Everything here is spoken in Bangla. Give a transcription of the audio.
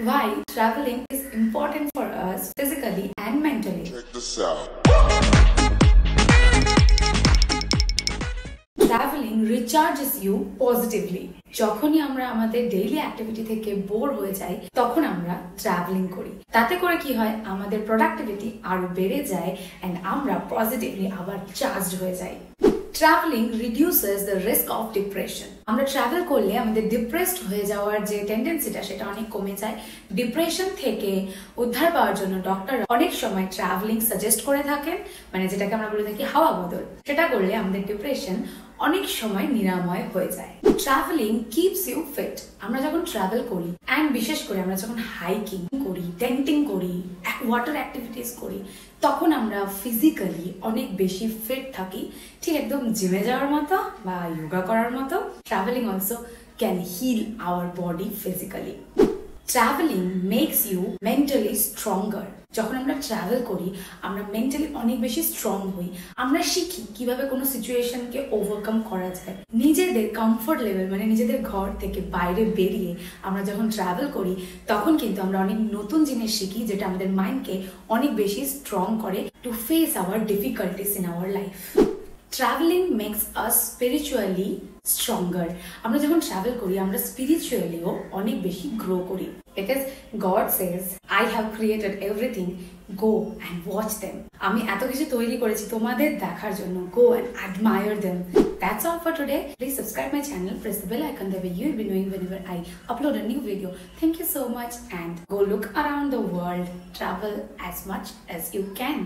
Why traveling is important for us physically and mentally. Check this out. Traveling recharges you positively. যখনই আমরা আমাদের ডেইলি অ্যাক্টিভিটি থেকে বোর হয়ে যাই তখন আমরা ট্রাভেলিং করি। তাতে করে কি হয়, আমাদের প্রোডাক্টিভিটি আরো বেড়ে যায় এন্ড আমরা পজিটিভলি আবার চার্জড হয়ে যাই। Travelling reduces the risk of depression. আমরা ট্রাভেল করলে আমাদের ডিপ্রেসড হয়ে যাওয়ার যে টেন্ডেন্সিটা সেটা অনেক কমে যায়। ডিপ্রেশন থেকে উদ্ধার পাওয়ার জন্য ডক্টর অনেক সময় ট্রাভেলিং সাজেস্ট করে থাকেন, মানে যেটাকে আমরা বলে থাকি হাওয়া বদল। সেটা করলে আমাদের ডিপ্রেশন অনেক সময় নিরাময় হয়ে যায়। Travelling keeps you fit. আমরা যখন ট্রাভেল করি এন্ড বিশেষ করে আমরা যখন হাইকিং করি, টেন্টিং করি, ওয়াটার অ্যাক্টিভিটিস করি, তখন আমরা ফিজিক্যালি অনেক বেশি ফিট থাকি, ঠিক একদম জিমে যাওয়ার মতো বা যোগা করার মতো। Travelling also can heal our body physically. Travelling makes you mentally stronger. যখন আমরা ট্রাভেল করি আমরা মেন্টালি অনেক বেশি স্ট্রং হই। আমরা শিখি কিভাবে কোনো সিচুয়েশনকে ওভারকাম করা যায়। নিজেদের কমফোর্ট লেভেল মানে নিজেদের ঘর থেকে বাইরে বেরিয়ে আমরা যখন ট্রাভেল করি তখন কিন্তু আমরা অনেক নতুন জিনিস শিখি, যেটা আমাদের মাইন্ডকে অনেক বেশি স্ট্রং করে to face our difficulties in our life. Travelling makes us spiritually stronger. আমরা যখন ট্রাভেল করি আমরা স্পিরিচুয়ালিও অনেক বেশি গ্রো করি। Because god says I have created everything, go and watch them. আমি এত কিছু তৈরি করেছি তোমাদের দেখার জন্য, go and admire them. That's all for today. Please subscribe my channel, press the bell icon, that way you'll be knowing whenever I upload a new video. Thank you so much and go look around the world, travel as much as you can.